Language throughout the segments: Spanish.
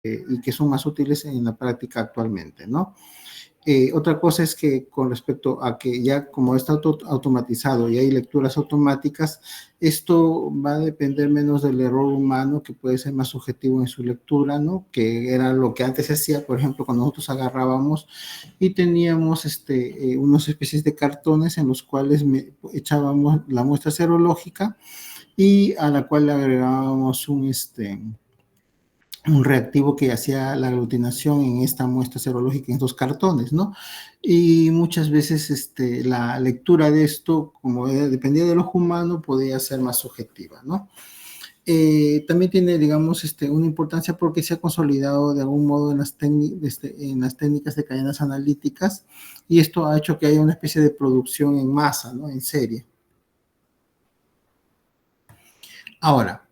y que son más útiles en la práctica actualmente, ¿no? Otra cosa es que con respecto a que ya como está automatizado y hay lecturas automáticas, esto va a depender menos del error humano, que puede ser más subjetivo en su lectura, ¿no? Que era lo que antes se hacía, por ejemplo, cuando nosotros agarrábamos y teníamos unas especies de cartones en los cuales echábamos la muestra serológica y a la cual le agregábamos un reactivo que hacía la aglutinación en esta muestra serológica en estos cartones, ¿no? Y muchas veces la lectura de esto, como dependía de los humanos, podía ser más subjetiva, ¿no? También tiene, digamos, una importancia porque se ha consolidado de algún modo en las técnicas de cadenas analíticas, y esto ha hecho que haya una especie de producción en masa, ¿no? En serie. Ahora,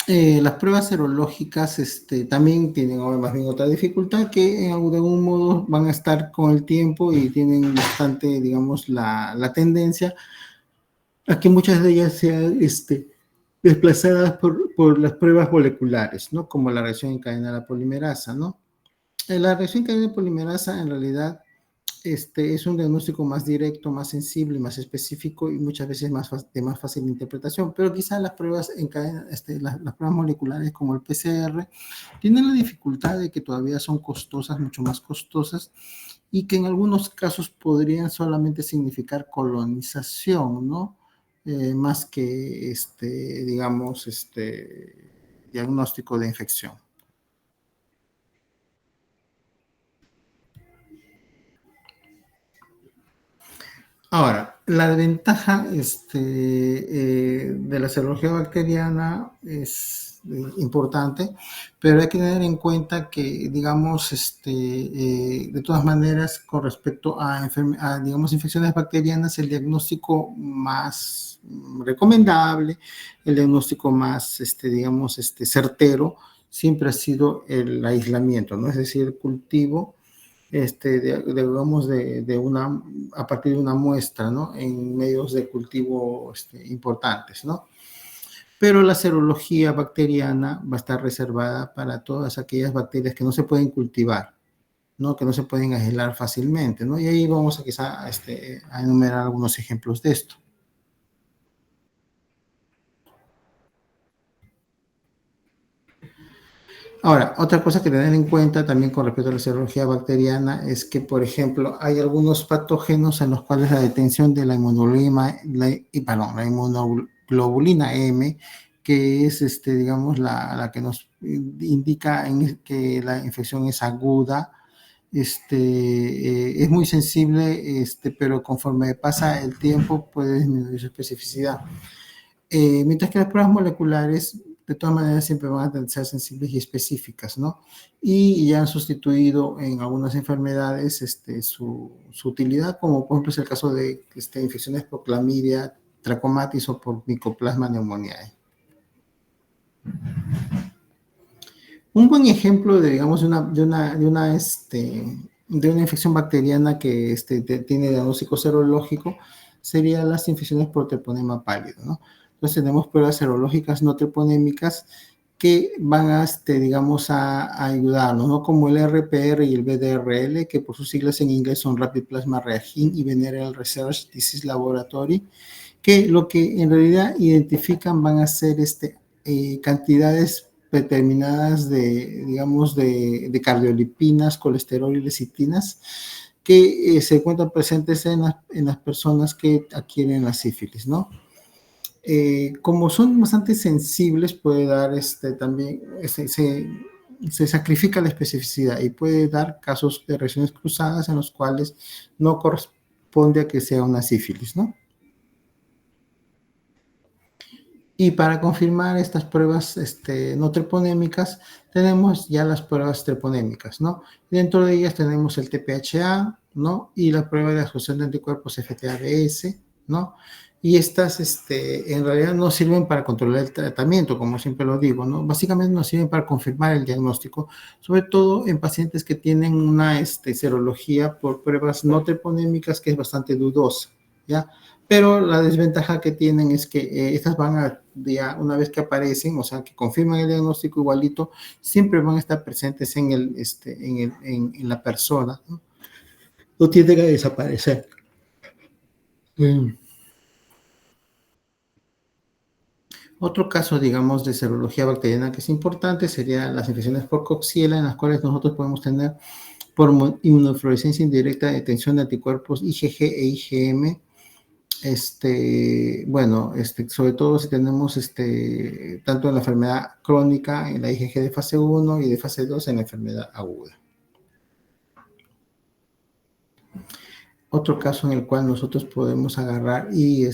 las pruebas serológicas también tienen más bien otra dificultad, que de algún modo van a estar con el tiempo y tienen bastante, digamos, la tendencia a que muchas de ellas sean desplazadas por las pruebas moleculares, ¿no? Como la reacción en cadena de la polimerasa, ¿no? La reacción en cadena de polimerasa en realidad es un diagnóstico más directo, más sensible, más específico y muchas veces de más fácil interpretación, pero quizás las pruebas en cadena, las pruebas moleculares como el PCR tienen la dificultad de que todavía son costosas, mucho más costosas, y que en algunos casos podrían solamente significar colonización, ¿no? Más que, digamos, diagnóstico de infección. Ahora, la ventaja de la serología bacteriana es importante, pero hay que tener en cuenta que, digamos, de todas maneras, con respecto a digamos, infecciones bacterianas, el diagnóstico más recomendable, el diagnóstico más, digamos, certero, siempre ha sido el aislamiento, ¿no? Es decir, el cultivo digamos, a partir de una muestra, ¿no? En medios de cultivo importantes, ¿no? Pero la serología bacteriana va a estar reservada para todas aquellas bacterias que no se pueden cultivar, ¿no? Que no se pueden aislar fácilmente, ¿no? Y ahí vamos a quizá a enumerar algunos ejemplos de esto. Ahora, otra cosa que tener en cuenta también con respecto a la serología bacteriana es que, por ejemplo, hay algunos patógenos en los cuales la detención de la inmunoglobulina M, que es, digamos, la que nos indica que la infección es aguda, es muy sensible, pero conforme pasa el tiempo puede disminuir su especificidad. Mientras que las pruebas moleculares, de todas maneras, siempre van a ser sensibles y específicas, ¿no? Y ya han sustituido en algunas enfermedades su utilidad, como por ejemplo es el caso de infecciones por clamidia, trachomatis o por Mycoplasma pneumoniae. Un buen ejemplo de, digamos, de una infección bacteriana que tiene diagnóstico serológico serían las infecciones por treponema pálido, ¿no? Entonces tenemos pruebas serológicas no treponémicas que van a, digamos, a ayudarnos, ¿no? Como el RPR y el VDRL, que por sus siglas en inglés son Rapid Plasma Reagin y Venereal Research Disease Laboratory, que lo que en realidad identifican van a ser cantidades determinadas digamos, de cardiolipinas, colesterol y lecitinas que se encuentran presentes en las personas que adquieren la sífilis, ¿no? Como son bastante sensibles, puede dar también, se sacrifica la especificidad y puede dar casos de reacciones cruzadas en los cuales no corresponde a que sea una sífilis, ¿no? Y para confirmar estas pruebas no treponémicas, tenemos ya las pruebas treponémicas, ¿no? Dentro de ellas tenemos el TPHA, ¿no? Y la prueba de asociación de anticuerpos FTABS, ¿no? Y estas en realidad no sirven para controlar el tratamiento, como siempre lo digo, ¿no? Básicamente nos sirven para confirmar el diagnóstico, sobre todo en pacientes que tienen una serología por pruebas no treponémicas que es bastante dudosa, ¿ya? Pero la desventaja que tienen es que estas van a ya una vez que aparecen, o sea, que confirman el diagnóstico igualito, siempre van a estar presentes en la persona, ¿no? No tienden a desaparecer. Mm. Otro caso, digamos, de serología bacteriana que es importante sería las infecciones por Coxiella, en las cuales nosotros podemos tener por inmunofluorescencia indirecta detección de anticuerpos IgG e IgM. Bueno, sobre todo si tenemos tanto en la enfermedad crónica, en la IgG de fase 1 y de fase 2 en la enfermedad aguda. Otro caso en el cual nosotros podemos agarrar y,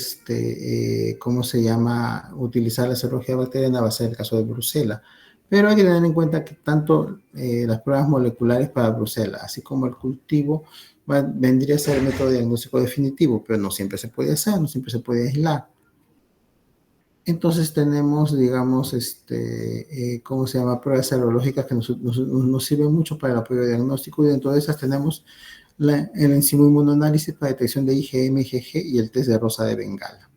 ¿cómo se llama? Utilizar la serología bacteriana va a ser el caso de Brucela. Pero hay que tener en cuenta que tanto las pruebas moleculares para Brucela, así como el cultivo, vendría a ser el método diagnóstico definitivo, pero no siempre se puede hacer, no siempre se puede aislar. Entonces tenemos, digamos, ¿cómo se llama? Pruebas serológicas que nos sirven mucho para el apoyo diagnóstico, y dentro de esas tenemos el enzima inmunoanálisis para detección de IgM, IgG y el test de rosa de Bengala.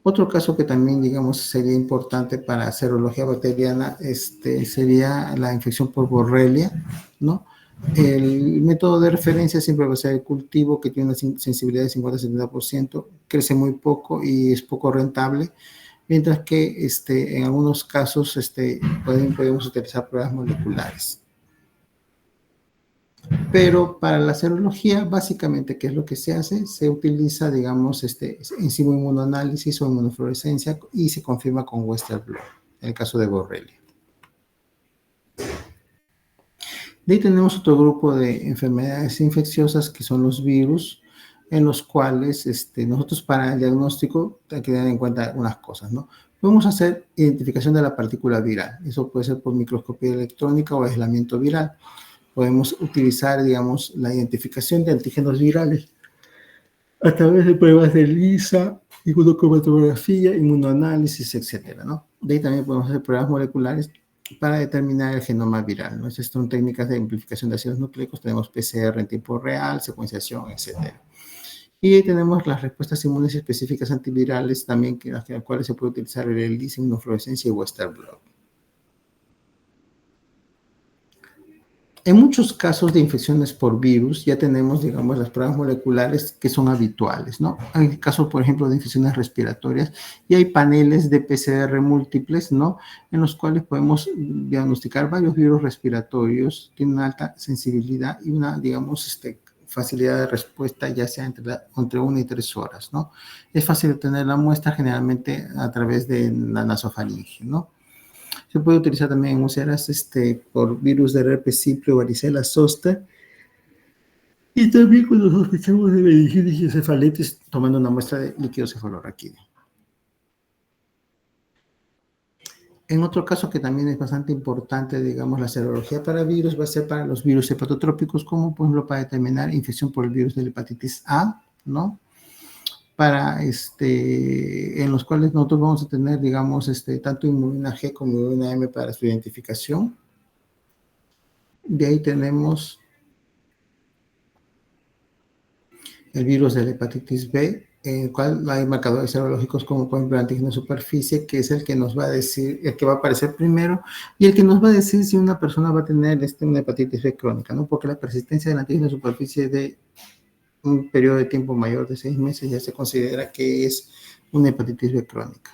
Otro caso que también, digamos, sería importante para serología bacteriana sería la infección por Borrelia, ¿no? El método de referencia siempre va a ser el cultivo, que tiene una sensibilidad de 50-70%, crece muy poco y es poco rentable, mientras que en algunos casos podemos utilizar pruebas moleculares. Pero para la serología, básicamente, ¿qué es lo que se hace? Se utiliza, digamos, enzima inmunoanálisis o inmunofluorescencia y se confirma con Western blot, en el caso de Borrelia. De ahí tenemos otro grupo de enfermedades infecciosas que son los virus, en los cuales nosotros para el diagnóstico hay que tener en cuenta unas cosas, ¿no? Podemos hacer identificación de la partícula viral. Eso puede ser por microscopía electrónica o aislamiento viral. Podemos utilizar, digamos, la identificación de antígenos virales a través de pruebas de ELISA, inmunocromatografía, inmunoanálisis, etcétera, ¿no? De ahí también podemos hacer pruebas moleculares para determinar el genoma viral, ¿no? Estas son técnicas de amplificación de ácidos nucleicos, tenemos PCR en tiempo real, secuenciación, etcétera. Y ahí tenemos las respuestas inmunes específicas antivirales también, las cuales se puede utilizar el ELISA, inmunofluorescencia y Western blot. En muchos casos de infecciones por virus ya tenemos, digamos, las pruebas moleculares que son habituales, ¿no? Hay casos, por ejemplo, de infecciones respiratorias y hay paneles de PCR múltiples, ¿no? En los cuales podemos diagnosticar varios virus respiratorios, tienen una alta sensibilidad y una, digamos, facilidad de respuesta, ya sea entre 1 y 3 horas, ¿no? Es fácil obtener la muestra generalmente a través de la nasofaringe, ¿no? Se puede utilizar también en úlceras por virus de herpes simple o varicela zoster. Y también cuando sospechamos de meningitis y encefalitis, tomando una muestra de líquido cefalorraquídeo. En otro caso que también es bastante importante, digamos, la serología para virus va a ser para los virus hepatotrópicos, como por ejemplo para determinar infección por el virus de la hepatitis A, ¿no? Para en los cuales nosotros vamos a tener, digamos, tanto inmunina G como inmunina M para su identificación. De ahí tenemos el virus de la hepatitis B, en el cual hay marcadores serológicos como por ejemplo el antígeno de superficie, que es el que nos va a decir, el que va a aparecer primero, y el que nos va a decir si una persona va a tener una hepatitis B crónica, ¿no? Porque la persistencia del antígeno de superficie de un periodo de tiempo mayor de 6 meses ya se considera que es una hepatitis B crónica.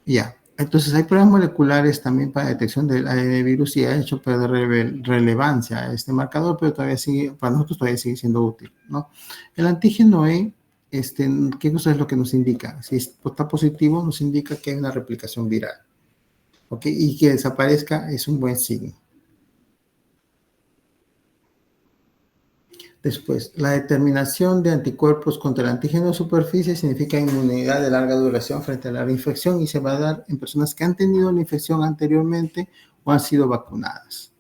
Ya. Entonces, hay pruebas moleculares también para detección del ADN virus y ha hecho perder relevancia a este marcador, pero todavía sigue, para nosotros todavía sigue siendo útil, ¿no? El antígeno E, ¿qué cosa es lo que nos indica? Si está positivo, nos indica que hay una replicación viral, ¿ok? Y que desaparezca es un buen signo. Después, la determinación de anticuerpos contra el antígeno de superficie significa inmunidad de larga duración frente a la reinfección y se va a dar en personas que han tenido la infección anteriormente o han sido vacunadas.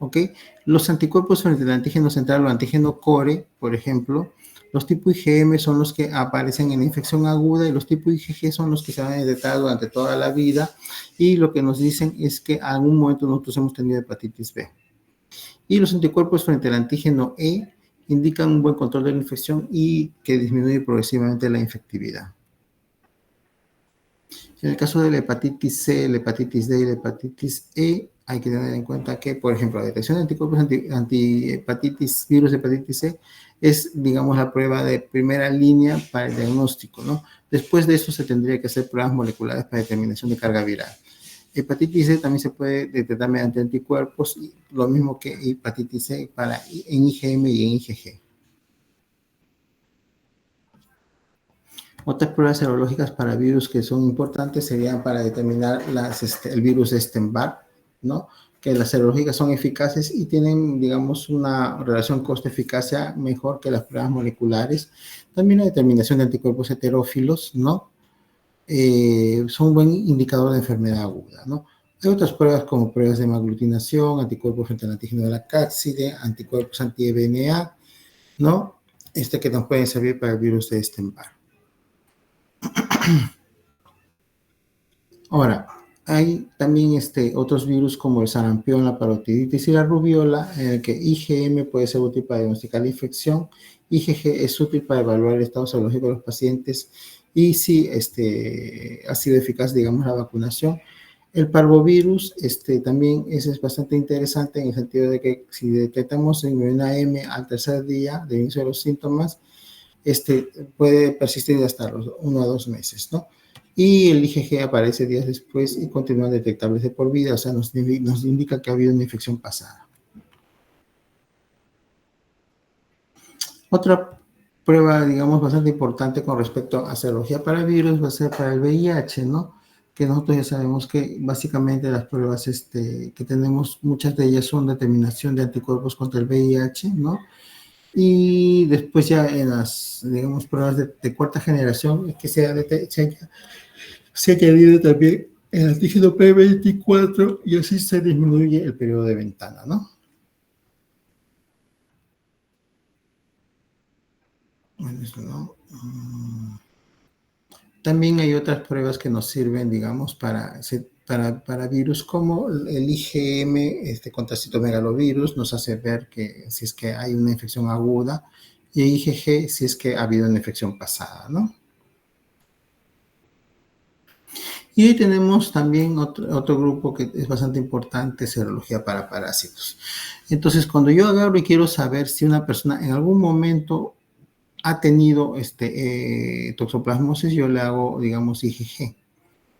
¿Ok? Los anticuerpos frente al antígeno central o antígeno core, por ejemplo, los tipo IgM son los que aparecen en la infección aguda y los tipo IgG son los que se van a detectar durante toda la vida y lo que nos dicen es que en algún momento nosotros hemos tenido hepatitis B. Y los anticuerpos frente al antígeno E indican un buen control de la infección y que disminuye progresivamente la infectividad. En el caso de la hepatitis C, la hepatitis D y la hepatitis E, hay que tener en cuenta que, por ejemplo, la detección de anticuerpos anti-hepatitis, virus de hepatitis C, es, digamos, la prueba de primera línea para el diagnóstico, ¿no? Después de eso se tendría que hacer pruebas moleculares para determinación de carga viral. Hepatitis C también se puede detectar mediante anticuerpos, lo mismo que hepatitis C en IgM y en IgG. Otras pruebas serológicas para virus que son importantes serían para determinar el virus de Epstein-Barr, ¿no? Que las serológicas son eficaces y tienen, digamos, una relación coste-eficacia mejor que las pruebas moleculares. También la determinación de anticuerpos heterófilos, ¿no? Son un buen indicador de enfermedad aguda, ¿no? Hay otras pruebas como pruebas de hemaglutinación, anticuerpos frente al antígeno de la cápside, anticuerpos anti-EBNA, ¿no? Que nos pueden servir para el virus de Epstein-Barr. Ahora, hay también otros virus como el sarampión, la parotiditis y la rubiola, en el que IgM puede ser útil para diagnosticar la infección, IgG es útil para evaluar el estado serológico de los pacientes y si ha sido eficaz, digamos, la vacunación. El parvovirus también es bastante interesante en el sentido de que si detectamos en una M al tercer día de inicio de los síntomas, puede persistir hasta los 1 a 2 meses, ¿no? Y el IgG aparece días después y continúa detectables de por vida, o sea, nos indica que ha habido una infección pasada. Otra prueba, digamos, bastante importante con respecto a serología para virus va a ser para el VIH, ¿no? Que nosotros ya sabemos que básicamente las pruebas que tenemos, muchas de ellas son determinación de anticuerpos contra el VIH, ¿no? Y después ya en las, digamos, pruebas de cuarta generación, es que se ha añadido también el antígeno P24 y así se disminuye el periodo de ventana, ¿no? Bueno, eso no. También hay otras pruebas que nos sirven, digamos, para virus como el IgM contra citomegalovirus, nos hace ver que si es que hay una infección aguda, y IgG si es que ha habido una infección pasada, ¿no? Y ahí tenemos también otro grupo que es bastante importante, serología para parásitos. Entonces, cuando yo agarro y quiero saber si una persona en algún momento ha tenido toxoplasmosis, yo le hago, digamos, IgG,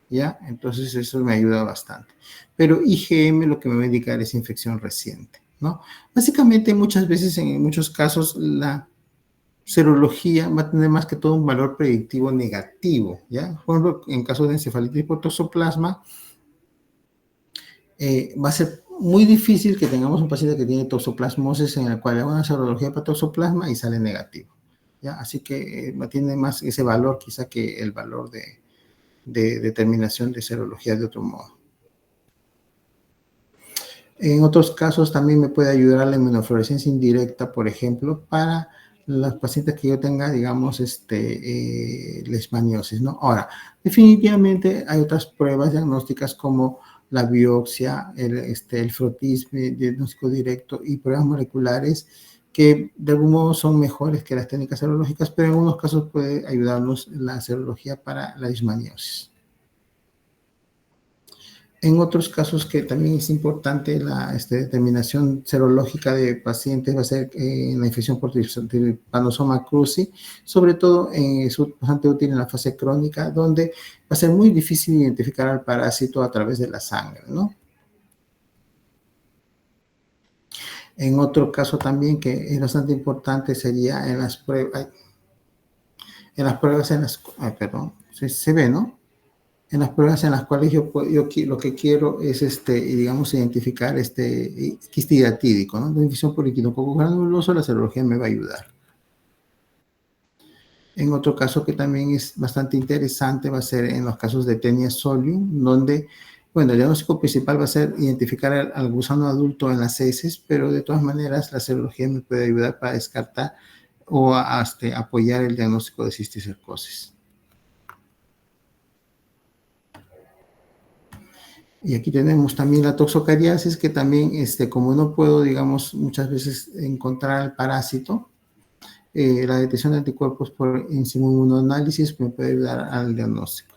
¿ya? Entonces, eso me ayuda bastante. Pero IgM lo que me va a indicar es infección reciente, ¿no? Básicamente, muchas veces, en muchos casos, la serología va a tener más que todo un valor predictivo negativo, ¿ya? Por ejemplo, en caso de encefalitis por toxoplasma, va a ser muy difícil que tengamos un paciente que tiene toxoplasmosis en el cual haga una serología para toxoplasma y sale negativo, ¿ya? Así que tiene más ese valor quizá que el valor de determinación de serología de otro modo. En otros casos también me puede ayudar la inmunofluorescencia indirecta, por ejemplo, para los pacientes que yo tenga, digamos, leishmaniosis, ¿no? Ahora, definitivamente hay otras pruebas diagnósticas como la biopsia, el frotismo, el diagnóstico directo y pruebas moleculares que de algún modo son mejores que las técnicas serológicas, pero en algunos casos puede ayudarnos la serología para la leishmaniosis. En otros casos que también es importante la determinación serológica de pacientes va a ser la infección por Trypanosoma cruzi, sobre todo es bastante útil en la fase crónica, donde va a ser muy difícil identificar al parásito a través de la sangre, ¿no? En otro caso también que es bastante importante sería en las pruebas, perdón, se ve, ¿no? En las pruebas en las cuales yo lo que quiero es, digamos, identificar quiste hidratídico, ¿no? La infección por equinococo granuloso, la serología me va a ayudar. En otro caso que también es bastante interesante va a ser en los casos de Taenia solium, donde, bueno, el diagnóstico principal va a ser identificar al gusano adulto en las heces, pero de todas maneras la serología me puede ayudar para descartar o apoyar el diagnóstico de cisticercosis. Y aquí tenemos también la toxocariasis, que también, como no puedo, digamos, muchas veces encontrar el parásito, La detección de anticuerpos por enzima inmunoanálisis me puede ayudar al diagnóstico.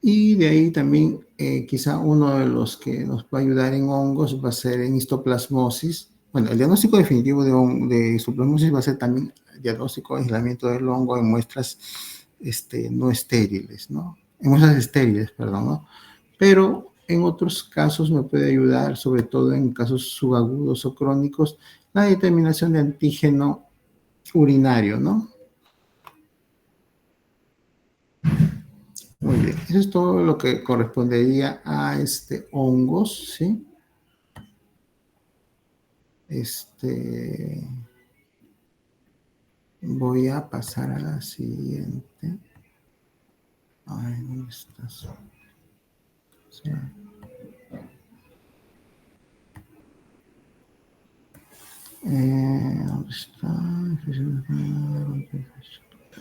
Y de ahí también, quizá uno de los que nos va a ayudar en hongos va a ser en histoplasmosis. Bueno, el diagnóstico definitivo de histoplasmosis va a ser también diagnóstico de aislamiento del hongo en muestras no estériles, ¿no? En muestras estériles, perdón, ¿no? Pero en otros casos me puede ayudar, sobre todo en casos subagudos o crónicos, la determinación de antígeno urinario, ¿no? Muy bien, eso es todo lo que correspondería a hongos, ¿sí? Voy a pasar a la siguiente. Ay, ¿dónde estás? Sí. ¿Dónde está?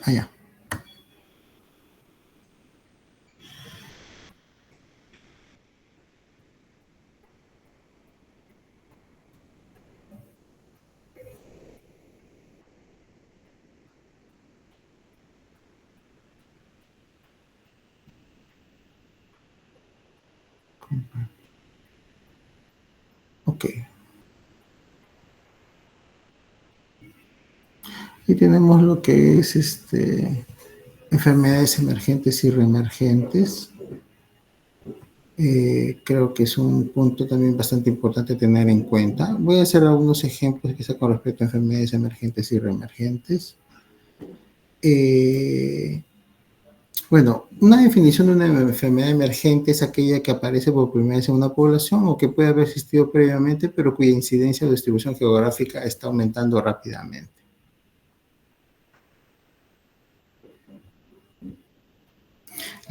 Allá. Ok. Y tenemos lo que es enfermedades emergentes y reemergentes. Creo que es un punto también bastante importante tener en cuenta. Voy a hacer algunos ejemplos quizá con respecto a enfermedades emergentes y reemergentes. Bueno, una definición de una enfermedad emergente es aquella que aparece por primera vez en una población o que puede haber existido previamente, pero cuya incidencia o distribución geográfica está aumentando rápidamente.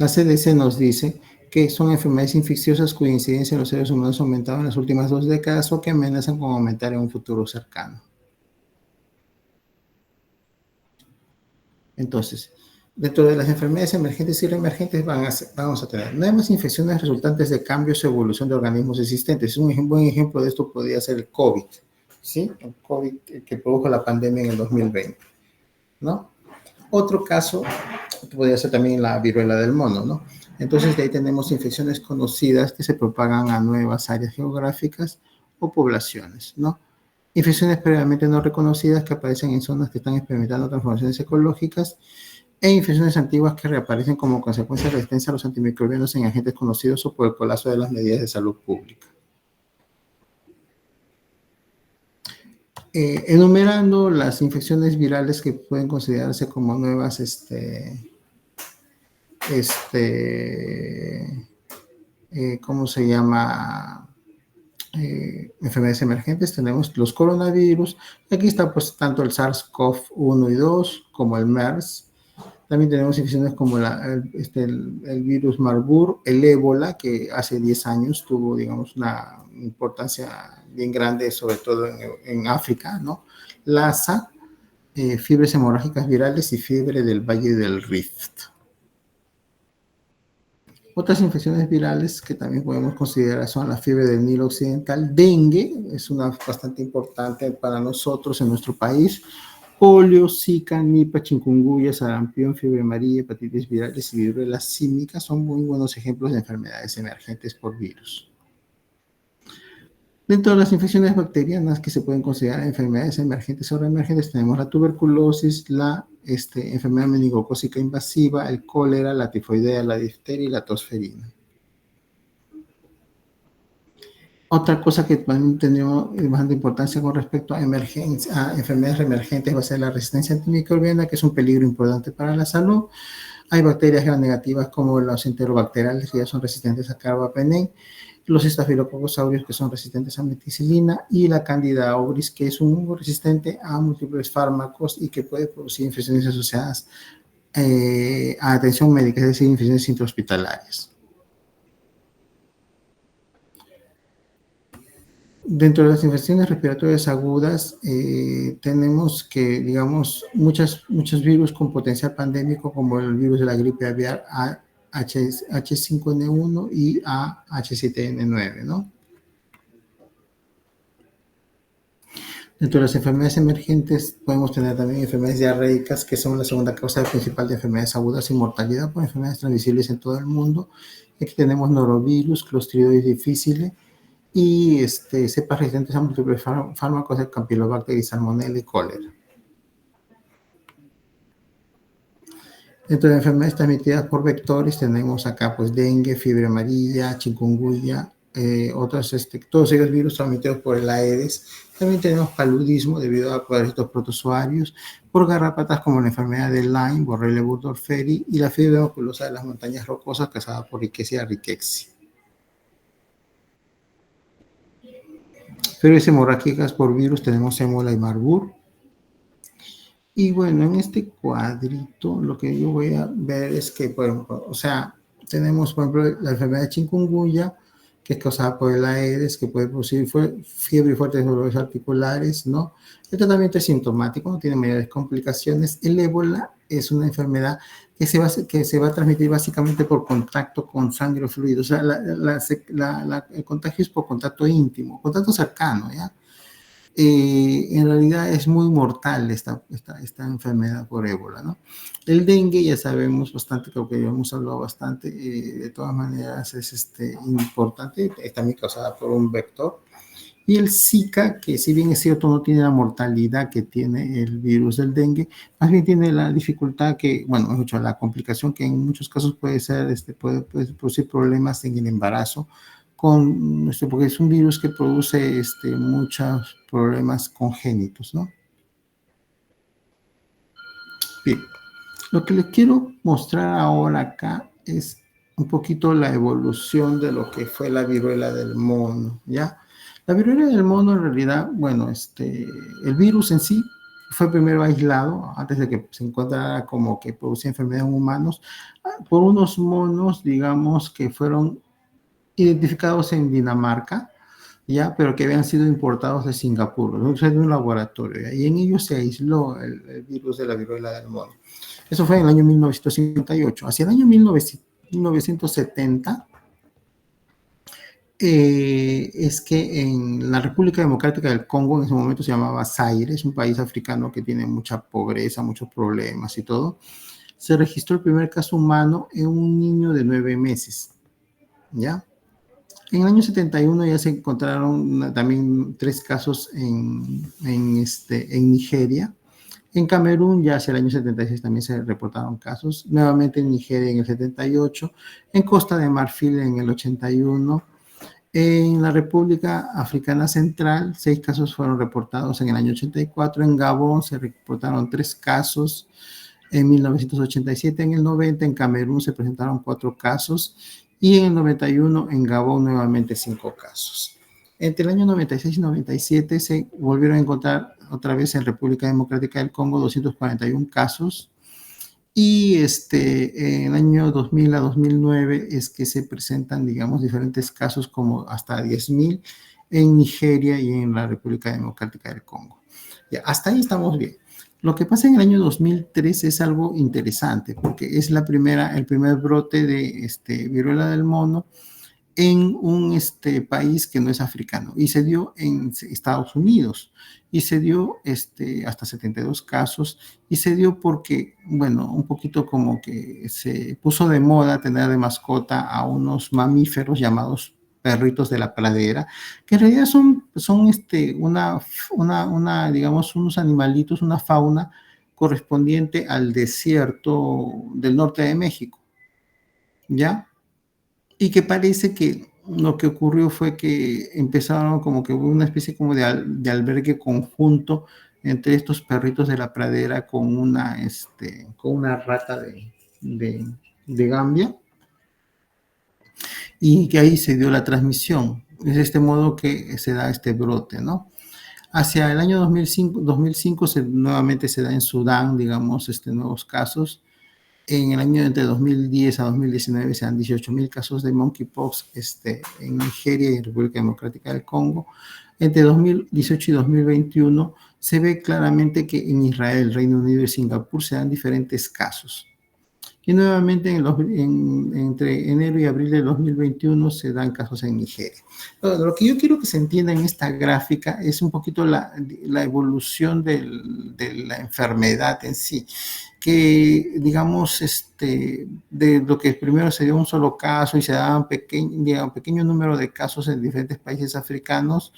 La CDC nos dice que son enfermedades infecciosas cuya incidencia en los seres humanos ha aumentado en las últimas 2 décadas o que amenazan con aumentar en un futuro cercano. Entonces, dentro de las enfermedades emergentes y reemergentes vamos a tener nuevas infecciones resultantes de cambios o evolución de organismos existentes. Un buen ejemplo de esto podría ser el COVID, ¿sí? El COVID que produjo la pandemia en el 2020, ¿no? Otro caso podría ser también la viruela del mono, ¿no? Entonces, de ahí tenemos infecciones conocidas que se propagan a nuevas áreas geográficas o poblaciones, ¿no? Infecciones previamente no reconocidas que aparecen en zonas que están experimentando transformaciones ecológicas e infecciones antiguas que reaparecen como consecuencia de resistencia a los antimicrobianos en agentes conocidos o por el colapso de las medidas de salud pública. Enumerando las infecciones virales que pueden considerarse como nuevas, ¿cómo se llama? Enfermedades emergentes, tenemos los coronavirus. Aquí está pues tanto el SARS-CoV-1 y 2 como el MERS. También tenemos infecciones como el virus Marburg, el ébola, que hace 10 años tuvo, digamos, una importancia bien grande, sobre todo en África, ¿no? Lassa, fiebres hemorrágicas virales y fiebre del Valle del Rift. Otras infecciones virales que también podemos considerar son la fiebre del Nilo Occidental, dengue, es una bastante importante para nosotros en nuestro país, polio, zika, nipa, chikungunya, sarampión, fiebre amarilla, hepatitis virales y viruela símica son muy buenos ejemplos de enfermedades emergentes por virus. Dentro de las infecciones bacterianas que se pueden considerar enfermedades emergentes o reemergentes tenemos la tuberculosis, la enfermedad meningocócica invasiva, el cólera, la tifoidea, la difteria y la tosferina. Otra cosa que también tenemos bastante importancia con respecto a enfermedades reemergentes va a ser la resistencia antimicrobiana, que es un peligro importante para la salud. Hay bacterias gram-negativas como los enterobacteriales que ya son resistentes a carbapenem, los estafilococos aureus que son resistentes a meticilina y la Candida auris que es un hongo resistente a múltiples fármacos y que puede producir infecciones asociadas a atención médica, es decir, infecciones intrahospitalarias. Dentro de las infecciones respiratorias agudas, tenemos que, digamos, muchos virus con potencial pandémico, como el virus de la gripe aviar H5N1 y H7N9, ¿no? Dentro de las enfermedades emergentes podemos tener también enfermedades diarreicas, que son la segunda causa principal de enfermedades agudas y mortalidad por enfermedades transmisibles en todo el mundo. Aquí tenemos norovirus, Clostridium difficile y cepas resistentes a múltiples fármacos de Campylobacter y Salmonella y cólera. Dentro de enfermedades transmitidas por vectores tenemos acá pues dengue, fiebre amarilla, chikungunya, todos ellos virus transmitidos por el Aedes. También tenemos paludismo debido a cuadritos protozoarios, por garrapatas como la enfermedad de Lyme, Borrelia burgdorferi, y la fiebre oculosa de las montañas rocosas causada por Rickettsia rickettsii. Fiebres hemorrágicas por virus tenemos ébola y Marburg. Y bueno, en este cuadrito lo que yo voy a ver es que, por ejemplo, o sea, tenemos, por ejemplo, la enfermedad de chikungunya, que es causada por el Aedes, que puede producir fiebre y fuertes dolores articulares, ¿no? El tratamiento es sintomático, no tiene mayores complicaciones. El ébola es una enfermedad que se va a transmitir básicamente por contacto con sangre o fluido. O sea, el contagio es por contacto íntimo, contacto cercano, ¿ya? En realidad es muy mortal esta enfermedad por ébola, ¿no? El dengue ya sabemos bastante, creo que ya hemos hablado bastante, de todas maneras es importante, es también causada por un vector. Y el Zika, que si bien es cierto no tiene la mortalidad que tiene el virus del dengue, más bien tiene la dificultad que, bueno, mucho la complicación que en muchos casos puede ser, puede producir problemas en el embarazo, porque es un virus que produce muchos problemas congénitos, ¿no? Bien, lo que les quiero mostrar ahora acá es un poquito la evolución de lo que fue la viruela del mono, ¿ya? La viruela del mono en realidad, bueno, el virus en sí fue primero aislado antes de que se encontrara como que producía enfermedad en humanos por unos monos, digamos, que fueron identificados en Dinamarca, ya, pero que habían sido importados de Singapur, ¿no? O sea, de un laboratorio, ¿ya? Y en ellos se aisló el virus de la viruela del mono. Eso fue en el año 1958. Hacia el año 1970 es que en la República Democrática del Congo, en ese momento se llamaba Zaire, es un país africano que tiene mucha pobreza, muchos problemas y todo, se registró el primer caso humano en un niño de 9 meses, ¿ya? En el año 71 ya se encontraron también 3 casos en Nigeria. En Camerún ya hacia el año 76 también se reportaron casos. Nuevamente en Nigeria en el 78. En Costa de Marfil en el 81. En la República Africana Central, 6 casos fueron reportados en el año 84. En Gabón se reportaron 3 casos. En 1987, en el 90, en Camerún se presentaron 4 casos y en el 91 en Gabón nuevamente 5 casos. Entre el año 96 y 97 se volvieron a encontrar otra vez en República Democrática del Congo 241 casos y en el año 2000 a 2009 es que se presentan, digamos, diferentes casos como hasta 10.000 en Nigeria y en la República Democrática del Congo. Ya, hasta ahí estamos bien. Lo que pasa en el año 2003 es algo interesante, porque es el primer brote de viruela del mono en un país que no es africano, y se dio en Estados Unidos, y se dio hasta 72 casos, y se dio porque, bueno, un poquito como que se puso de moda tener de mascota a unos mamíferos llamados perritos de la pradera, que en realidad son digamos, unos animalitos, una fauna correspondiente al desierto del norte de México, ¿ya? Y que parece que lo que ocurrió fue que empezaron como que hubo una especie como de albergue conjunto entre estos perritos de la pradera con una rata de Gambia, y que ahí se dio la transmisión. Es de este modo que se da este brote, ¿no? Hacia el año 2005 nuevamente se da en Sudán, digamos, nuevos casos. En el año entre 2010 a 2019 se dan 18.000 casos de monkeypox en Nigeria y en República Democrática del Congo. Entre 2018 y 2021 se ve claramente que en Israel, Reino Unido y Singapur se dan diferentes casos. y nuevamente entre enero y abril de 2021 se dan casos en Nigeria. Lo que yo quiero que se entienda en esta gráfica es un poquito la evolución de la enfermedad en sí, que digamos, de lo que primero se dio un solo caso y se daban un pequeño número de casos en diferentes países africanos,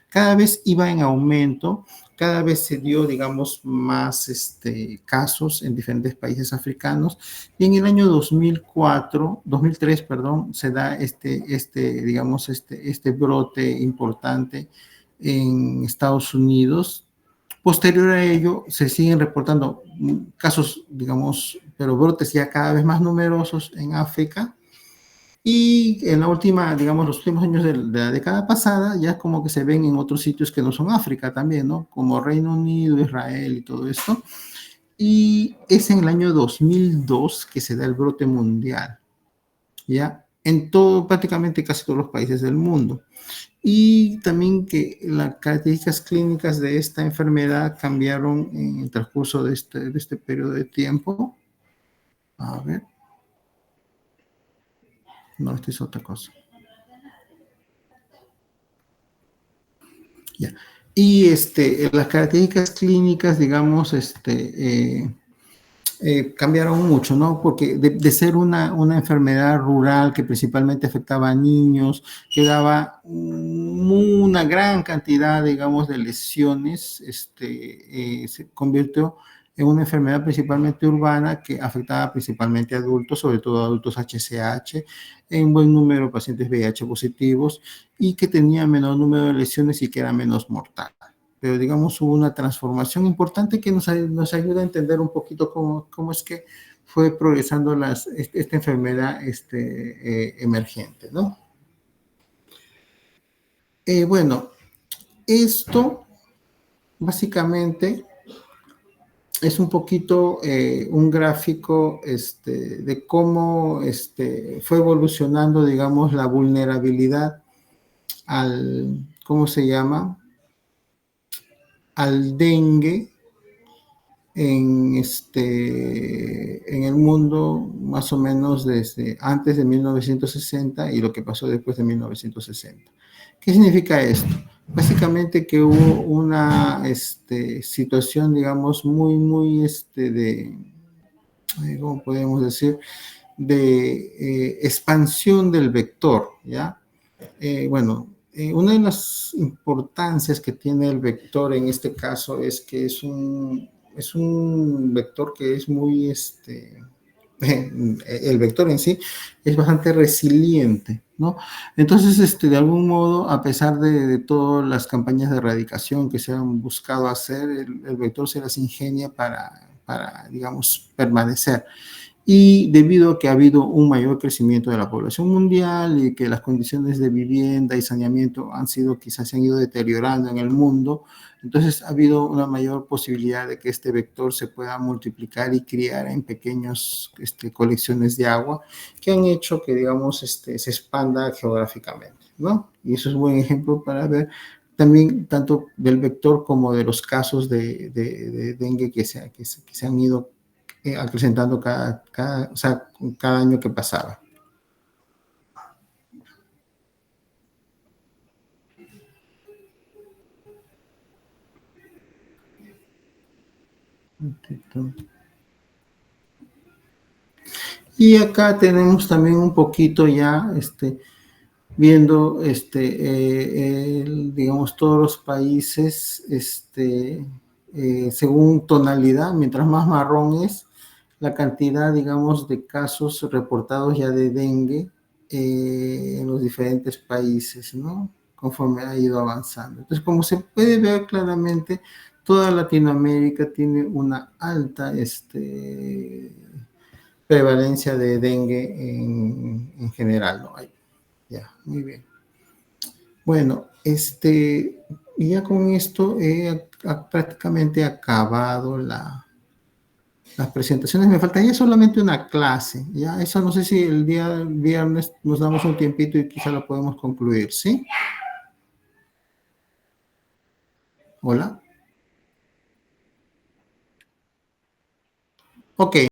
cada vez iba en aumento, cada vez se dio, digamos, más casos en diferentes países africanos, y en el año 2003, perdón, se da digamos, este brote importante en Estados Unidos. Posterior a ello, se siguen reportando casos, digamos, pero brotes ya cada vez más numerosos en África. Y en la última, digamos, los últimos años de la década pasada, ya como que se ven en otros sitios que no son África también, ¿no? Como Reino Unido, Israel y todo esto. Y es en el año 2002 que se da el brote mundial, ¿ya? En todo, prácticamente casi todos los países del mundo. Y también que las características clínicas de esta enfermedad cambiaron en el transcurso de este periodo de tiempo. A ver. No, esto es otra cosa. Ya. Y las características clínicas, digamos, cambiaron mucho, ¿no? Porque de ser una enfermedad rural que principalmente afectaba a niños, que daba una gran cantidad, digamos, de lesiones, se convirtió en una enfermedad principalmente urbana que afectaba principalmente a adultos, sobre todo a adultos HCH, en buen número de pacientes VIH positivos y que tenía menor número de lesiones y que era menos mortal. Pero digamos hubo una transformación importante que nos ayuda a entender un poquito cómo es que fue progresando esta enfermedad emergente, ¿no? Bueno, esto básicamente es un poquito un gráfico de cómo fue evolucionando, digamos, la vulnerabilidad ¿cómo se llama? Al dengue en el mundo más o menos desde antes de 1960 y lo que pasó después de 1960. ¿Qué significa esto? Básicamente que hubo una situación, digamos, muy, ¿cómo podemos decir? De expansión del vector, ¿ya? Una de las importancias que tiene el vector en este caso es que es un vector que es muy, el vector en sí es bastante resiliente, ¿no? Entonces, de algún modo, a pesar de todas las campañas de erradicación que se han buscado hacer, el vector se las ingenia para, digamos, permanecer. Y debido a que ha habido un mayor crecimiento de la población mundial y que las condiciones de vivienda y saneamiento quizás se han ido deteriorando en el mundo, entonces ha habido una mayor posibilidad de que este vector se pueda multiplicar y criar en pequeñas colecciones de agua que han hecho que, digamos, se expanda geográficamente, ¿no? Y eso es un buen ejemplo para ver también tanto del vector como de los casos de dengue que se han ido acrecentando cada año que pasaba. Y acá tenemos también un poquito ya, viendo, digamos, todos los países, según tonalidad, mientras más marrón es, la cantidad, digamos, de casos reportados ya de dengue en los diferentes países, ¿no? Conforme ha ido avanzando. Entonces, como se puede ver claramente, toda Latinoamérica tiene una alta prevalencia de dengue en general, ¿no? Ya, muy bien. Bueno, y ya con esto he prácticamente acabado las presentaciones. Me faltaría solamente una clase, ¿ya? Eso no sé si el día viernes nos damos un tiempito y quizá lo podemos concluir, ¿sí? Hola. Ok.